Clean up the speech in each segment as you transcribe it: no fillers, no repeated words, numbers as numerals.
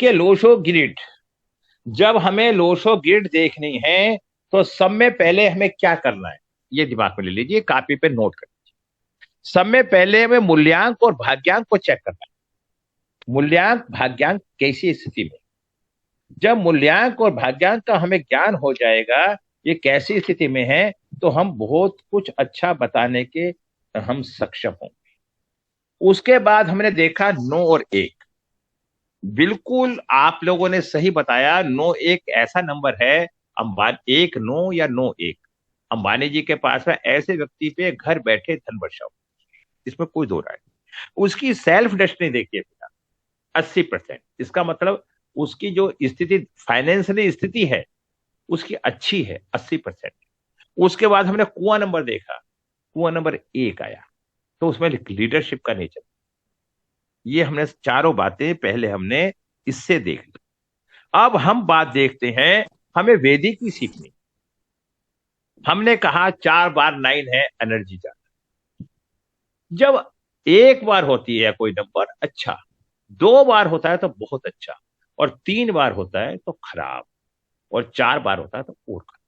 कि Lo Shu grid, जब हमें लोशो ग्रिड देखनी है तो सब में पहले हमें क्या करना है, ये दिमाग में ले लीजिए, कॉपी पे नोट कर। सब में पहले हमें मूल्यांक और भाग्यांक को चेक करना है। मूल्यांक भाग्यांक कैसी स्थिति में, जब मूल्यांक और भाग्यांक का हमें ज्ञान हो जाएगा ये कैसी स्थिति में है, तो हम बहुत कुछ अच्छा बताने के हम सक्षम होंगे। उसके बाद हमने देखा नो और एक। बिल्कुल आप लोगों ने सही बताया, नो एक ऐसा नंबर है, अंबानी एक नो या नो एक, अंबानी जी के पास में ऐसे व्यक्ति पे घर बैठे धन वर्षा हो, इसमें कोई दो राय नहीं। उसकी सेल्फ डेस्टिनी देखिए बेटा, 80%। इसका मतलब उसकी जो स्थिति, फाइनेंशियली स्थिति है उसकी अच्छी है, 80%। उसके बाद हमने कुआं नंबर देखा, कुआं नंबर एक आया, तो उसमें लीडरशिप का नेचर। ये हमने चारों बातें पहले हमने इससे देख ली। अब हम बात देखते हैं, हमें वैदिक की सीखनी। हमने कहा 4 बार 9 है, एनर्जी जाता। जब एक बार होती है कोई नंबर अच्छा, 2 बार होता है तो बहुत अच्छा, और 3 बार होता है तो खराब, और 4 बार होता है तो और खराब।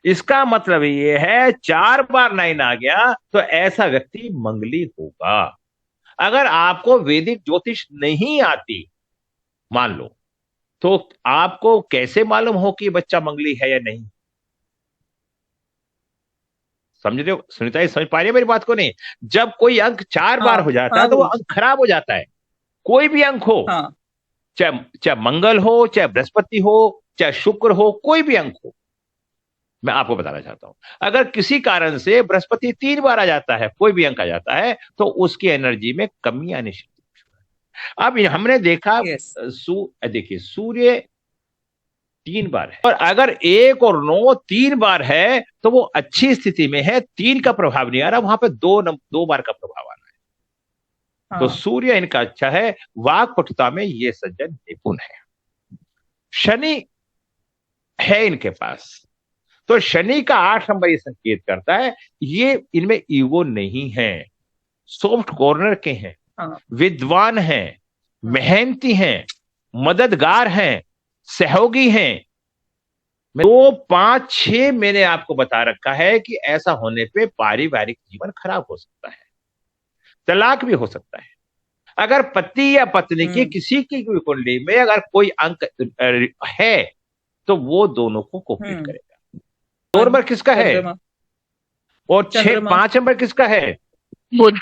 इसका मतलब ये है 4 बार 9 आ गया तो ऐसा व्यक्ति मंगली होगा। अगर आपको वैदिक ज्योतिष नहीं आती मान लो, तो आपको कैसे मालूम हो कि बच्चा मंगली है या नहीं? समझ रहे हो सुनीता जी, समझ पा रही है मेरी बात को? नहीं, जब कोई अंक 4 बार हाँ हो जाता है हाँ तो वो गुरु अंक जी। खराब हो जाता है। कोई भी अंक हो, हाँ चाहे चाहे मंगल हो, चाहे बृहस्पति हो, चाहे शुक्र हो, कोई भी अंक हो। मैं आपको बताना चाहता हूं, अगर किसी कारण से बृहस्पति 3 बार आ जाता है, कोई भी अंक आ जाता है, तो उसकी एनर्जी में कमी आनी शुरू। अब हमने देखा यस। देखिए सूर्य 3 बार है, और अगर 1 और 9 3 बार है तो वो अच्छी स्थिति में है, 3 का प्रभाव नहीं आ रहा, वहां पे 2 बार का प्रभाव आ रहा है। तो हाँ सूर्य इनका अच्छा है, वाक पटुता में ये सज्जन निपुण है। शनि है इनके पास, तो शनि का 8 नंबर ये संकेत करता है ये इनमें ईगो नहीं है, सॉफ्ट कॉर्नर के हैं, हाँ विद्वान हैं, हाँ। मेहनती हैं, मददगार हैं, सहयोगी हैं। 2 5 6 मैंने आपको बता रखा है कि ऐसा होने पे पारिवारिक जीवन खराब हो सकता है, तलाक भी हो सकता है। अगर पति या पत्नी की हम्म किसी की भी कुंडली में अगर कोई अंक है तो वो दोनों को कोऑपरेट हम्म। करेगा। 2 नंबर किसका है, चंद्रमा। और छह चंद्रमा। 5 नंबर किसका है, बुध।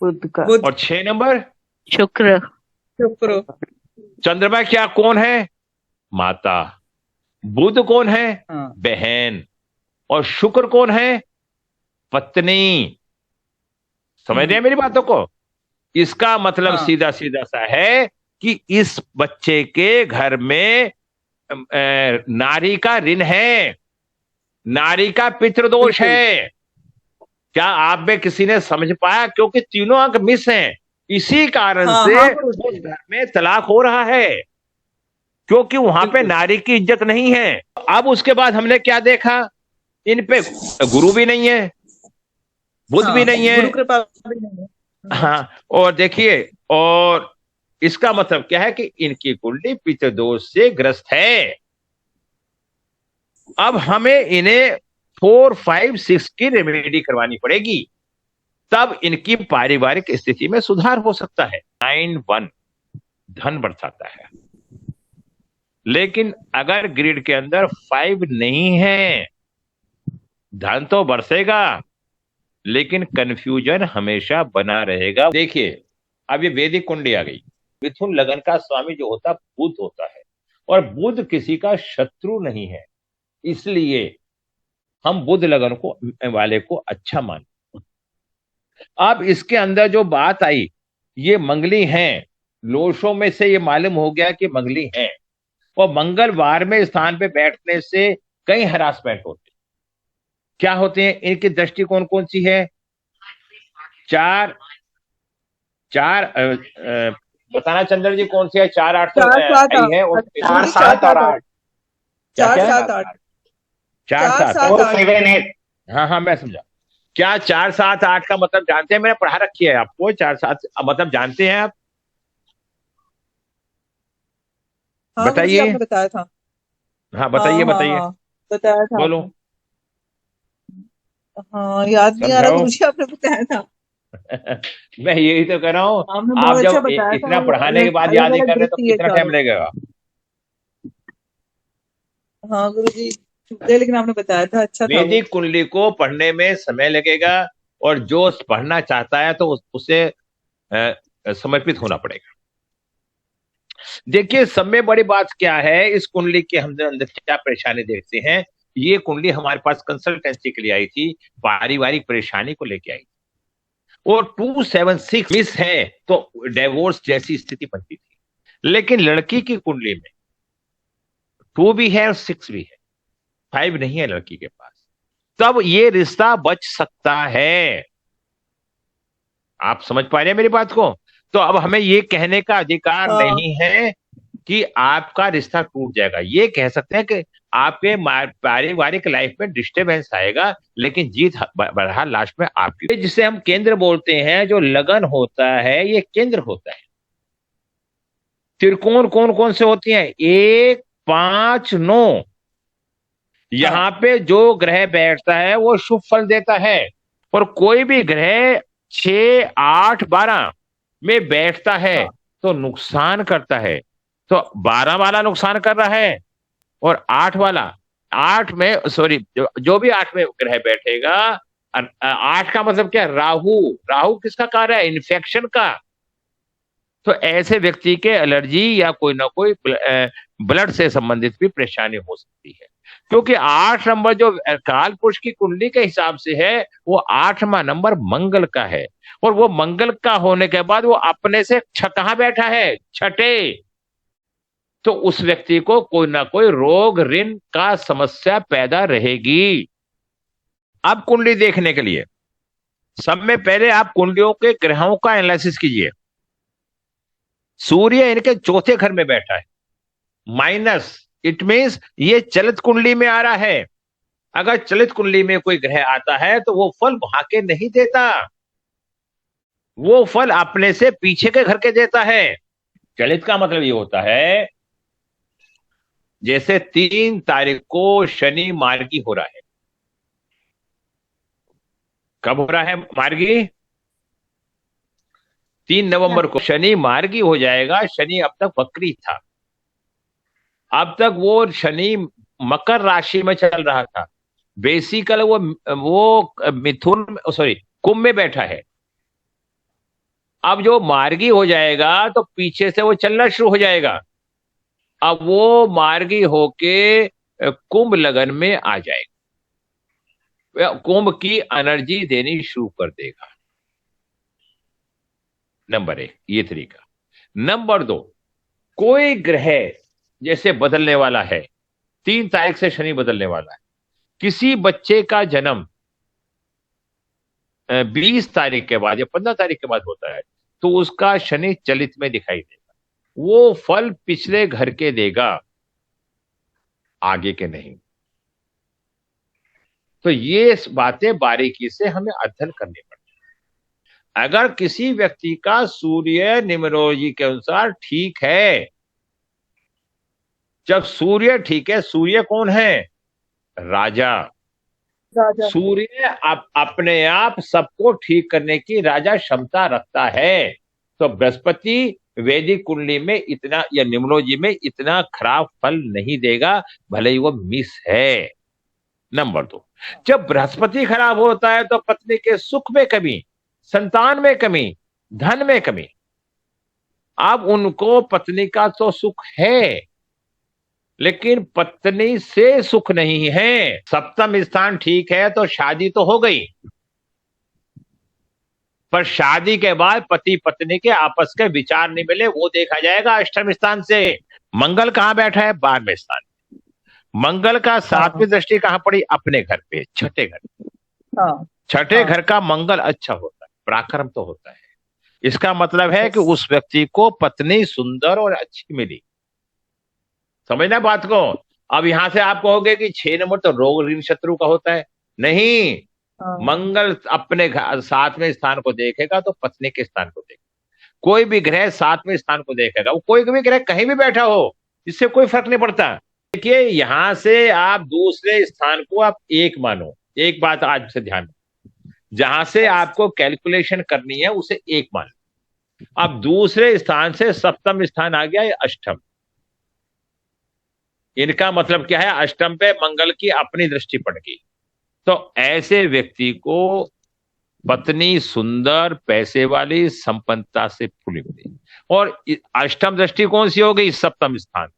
बुध का। बुध। और 6 नंबर शुक्र। शुक्र। चंद्रमा क्या कौन है, माता। बुध कौन है, हाँ बहन। और शुक्र कौन है, पत्नी। समझ रहे हैं मेरी बातों को? इसका मतलब हाँ सीधा सीधा सा है कि इस बच्चे के घर में नारी का ऋण है, नारी का पितृदोष बिल्कुल। है। क्या आप में किसी ने समझ पाया? क्योंकि तीनों अंक मिस हैं, इसी कारण हाँ से हाँ गुरु उस जी। घर में तलाक हो रहा है, क्योंकि वहां पे बिल्कुल। नारी की इज्जत नहीं है। अब उसके बाद हमने क्या देखा, इन पे गुरु भी नहीं है, बुध भी हाँ नहीं है। गुरु कृपा भी नहीं है। हाँ, और देखिए, और इसका मतलब क्या है कि इनकी कुंडली पितृदोष से ग्रस्त है। अब हमें इन्हें 4 5 6 की रेमेडी करवानी पड़ेगी, तब इनकी पारिवारिक स्थिति में सुधार हो सकता है। 9 1 धन बरसाता है, लेकिन अगर ग्रिड के अंदर 5 नहीं है, धन तो बरसेगा लेकिन कंफ्यूजन हमेशा बना रहेगा। देखिए, अब ये वैदिक कुंडली आ गई, मिथुन लगन का स्वामी जो होता बुध होता है, और बुध किसी का शत्रु नहीं है, इसलिए हम बुध लगन को वाले को अच्छा मान। अब इसके अंदर जो बात आई, ये मंगली हैं, लोशों में से ये मालूम हो गया कि मंगली हैं, और मंगलवार में स्थान पे बैठने से कई हरासमेंट होते हैं। क्या होते हैं, इनकी दृष्टिकोण कौन सी है, चार चार बताना चंद्र जी कौन सी है, 4 8 तो चार सात आई आठ। है, और गुरु चार जी चार सात और सात आठ। आठ क्या चार क्या है, सात आठ। चार चार सात सात फोर आठ। सेवन एट हाँ हाँ मैं समझा। क्या 4 7 8 का मतलब जानते हैं? मैंने पढ़ा रखी है आपको, 4 7 मतलब जानते हैं आप? हाँ गुरुजी, बताइए। आपने बताया था। हाँ हाँ बताइए हाँ बताइए। हाँ, बताया था बोलो। आपने। हाँ, याद नहीं आ रहा समझाओ। गुरुजी, आपने बताया था। मैं यही तो कह रहा हूँ। आपने बहुत आप अच्छा जब बताया था, इतना वो पढ़ाने के अलग बाद अलग याद नहीं अलग कर रहे तो दृष्टि है कितना टाइम चारों। लगेगा? हाँ गुरुजी, शुक्र है, लेकिन आपने बताया था, अच्छा था वो। वैदिक कुंडली को पढ़ने में समय लगेगा। और जो पढ़ना चाहता है तो उसे समर्पित होना पड़ेगा। देखिए, सब में बड़ी बात क्या है, इस कुंडली के हम अंदर क्या परेशानी देखते हैं। ये कुंडली हमारे पास कंसल्टेंसी के लिए आई थी, पारिवारिक परेशानी को लेके आई थी। वो 276 मिस है तो डिवोर्स जैसी स्थिति बनती थी। लेकिन लड़की की कुंडली में 2 भी है और 6 भी है, 5 नहीं है लड़की के पास। तब ये रिश्ता बच सकता है। आप समझ पा रहे हैं मेरी बात को? तो अब हमें ये कहने का अधिकार हाँ नहीं है कि आपका रिश्ता टूट जाएगा। ये कह सकते हैं कि आपके पारिवारिक लाइफ में डिस्टरबेंस आएगा, लेकिन जीत बहरहाल लास्ट में आपकी। जिसे हम केंद्र बोलते हैं, जो लगन होता है, ये केंद्र होता है। त्रिकोण कौन कौन से होती हैं? 1, 5, 9। हाँ यहां पे जो ग्रह बैठता है वो शुभ फल देता है। और कोई भी ग्रह 6, 8, 12 में बैठता है हाँ तो नुकसान करता है। तो 12 वाला नुकसान कर रहा है और 8 वाला, 8 में सॉरी, जो भी 8 में ग्रह बैठेगा। 8 का मतलब क्या है? राहु। राहु किसका कार्य है? इन्फेक्शन का। तो ऐसे व्यक्ति के एलर्जी या कोई ना कोई ब्लड से संबंधित भी परेशानी हो सकती है। क्योंकि 8 नंबर जो काल पुरुष की कुंडली के हिसाब से है, वो 8वां नंबर मंगल का है। और वो मंगल का होने के बाद वो अपने से कहां बैठा है? छठे। तो उस व्यक्ति को कोई ना कोई रोग ऋण का समस्या पैदा रहेगी। अब कुंडली देखने के लिए सब में पहले आप कुंडलियों के ग्रहों का एनालिसिस कीजिए। सूर्य इनके चौथे घर में बैठा है, माइनस। इट मींस ये चलित कुंडली में आ रहा है। अगर चलित कुंडली में कोई ग्रह आता है तो वो फल वहां के नहीं देता, वो फल अपने से पीछे के घर के देता है। चलित का मतलब ये होता है, जैसे 3 तारीख को शनि मार्गी हो रहा है। कब हो रहा है मार्गी? 3 नवंबर को शनि मार्गी हो जाएगा। शनि अब तक वक्री था। अब तक वो शनि मकर राशि में चल रहा था। बेसिकल वो मिथुन, सॉरी, कुंभ में बैठा है। अब जो मार्गी हो जाएगा तो पीछे से वो चलना शुरू हो जाएगा। अब वो मार्गी होके कुंभ लगन में आ जाएगा, कुंभ की एनर्जी देनी शुरू कर देगा। नंबर 1 ये तरीका। नंबर 2, कोई ग्रह जैसे बदलने वाला है, 3 तारीख से शनि बदलने वाला है। किसी बच्चे का जन्म 20 तारीख के बाद या 15 तारीख के बाद होता है, तो उसका शनि चलित में दिखाई देगा। वो फल पिछले घर के देगा, आगे के नहीं। तो ये बातें बारीकी से हमें अध्ययन करनी पड़ती है। अगर किसी व्यक्ति का सूर्य न्यूमरोलॉजी के अनुसार ठीक है, जब सूर्य ठीक है, सूर्य कौन है? राजा। राजा। सूर्य अपने आप सबको ठीक करने की राजा क्षमता रखता है। तो बृहस्पति वैदिक कुंडली में इतना या न्यूमरोलॉजी में इतना खराब फल नहीं देगा, भले ही वो मिस है। नंबर 2, जब बृहस्पति खराब होता है तो पत्नी के सुख में कमी, संतान में कमी, धन में कमी। अब उनको पत्नी का तो सुख है, लेकिन पत्नी से सुख नहीं है। सप्तम स्थान ठीक है तो शादी तो हो गई, पर शादी के बाद पति पत्नी के आपस के विचार नहीं मिले, वो देखा जाएगा अष्टम स्थान से। मंगल कहां बैठा है? 12वें स्थान। मंगल का हाँ 7वीं दृष्टि कहां पड़ी? अपने घर पे, छठे घर। हाँ छठे हाँ। घर का मंगल अच्छा होता है, पराक्रम तो होता है। इसका मतलब है कि यस। उस व्यक्ति को पत्नी सुंदर और अच्छी मिली। समझना बात को? अब यहां से आप कहोगे कि 6 नंबर तो रोग ऋण शत्रु का होता है। नहीं, हाँ मंगल अपने 7वें स्थान को देखेगा तो पत्नी के स्थान को देखेगा। कोई भी ग्रह 7वें स्थान को देखेगा, वो कोई भी ग्रह कहीं भी बैठा हो, इससे कोई फर्क नहीं पड़ता। देखिए, यहां से आप दूसरे स्थान को आप एक मानो। एक बात आज से ध्यान, जहां से आपको कैलकुलेशन करनी है उसे एक मान लो। अब दूसरे स्थान से सप्तम स्थान आ गया, ये अष्टम। इनका मतलब क्या है, अष्टम पे मंगल की अपनी दृष्टि पड़ गई। तो ऐसे व्यक्ति को पत्नी सुंदर, पैसे वाली, संपन्नता से भरी मिली। और अष्टम दृष्टि कौन सी हो गई, सप्तम स्थान।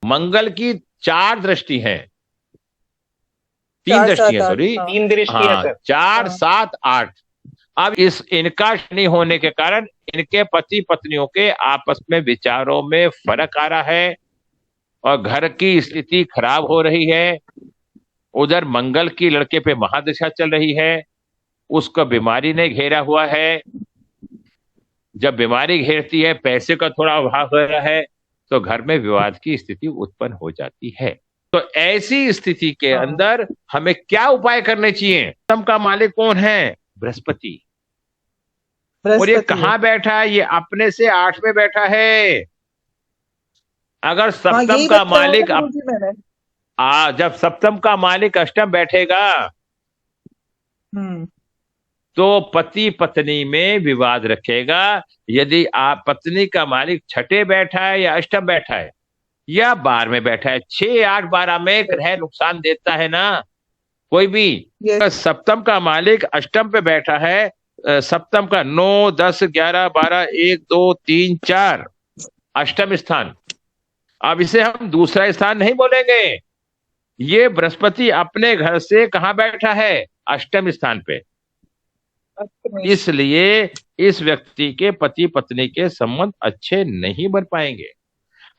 मंगल की 4 दृष्टि हैं, 3 4, दृष्टि 7, है, 8, सॉरी। हाँ। 3 दृष्टि है हाँ, सर। 4, हाँ। 7, 8। अब इनका शनि होने के कारण इनके पति पत्नियों के आपस में विचारों में फर्क आ रहा है और घर की स्थिति खराब हो रही है। उधर मंगल की लड़के पे महादशा चल रही है, उसको बीमारी ने घेरा हुआ है। जब बीमारी घेरती है, पैसे का थोड़ा अभाव हो रहा है, तो घर में विवाद की स्थिति उत्पन्न हो जाती है। तो ऐसी स्थिति के हाँ। अंदर हमें क्या उपाय करने चाहिए। सप्तम का मालिक कौन है, बृहस्पति। और ये बृहस्पति है। कहां बैठा है, ये अपने से 8 में बैठा है। अगर हाँ, सप्तम यही का बताया मालिक था गुरुजी मैंने। जब सप्तम का मालिक अष्टम बैठेगा हम्म। तो पति पत्नी में विवाद रखेगा। यदि आप पत्नी का मालिक छठे बैठा है या अष्टम बैठा है या 12 में बैठा है, 6, 8, 12 में ग्रह नुकसान देता है ना कोई भी। ये सप्तम का मालिक अष्टम पे बैठा है, सप्तम का 9, 10, 11, 12, 1, 2, 3, 4 अष्टम स्थान। अब इसे हम दूसरा स्थान नहीं बोलेंगे। ये बृहस्पति अपने घर से कहां बैठा है, अष्टम स्थान पे। अष्टमी। इसलिए इस व्यक्ति के पति पत्नी के संबंध अच्छे नहीं बन पाएंगे।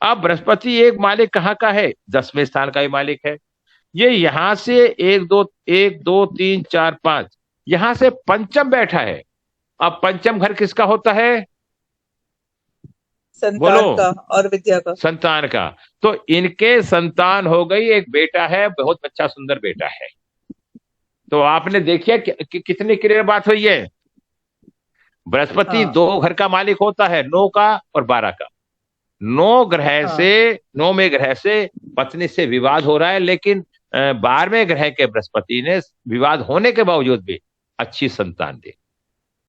अब बृहस्पति एक मालिक कहाँ का है, 10वें स्थान का ही मालिक है। ये यहां से 1, 2, 3, 4, 5 यहां से पंचम बैठा है। अब पंचम घर किसका होता है, संतान बोलो। का और विद्या का। संतान का। तो इनके संतान हो गई, एक बेटा है, बहुत अच्छा सुंदर बेटा है। तो आपने देखिए कितनी क्लियर बात हुई है। बृहस्पति हाँ। 2 घर का मालिक होता है, 9 का और 12 का। 9 ग्रह हाँ। से, 9वें ग्रह से पत्नी से विवाद हो रहा है, लेकिन 12वें ग्रह के बृहस्पति ने विवाद होने के बावजूद भी अच्छी संतान दी।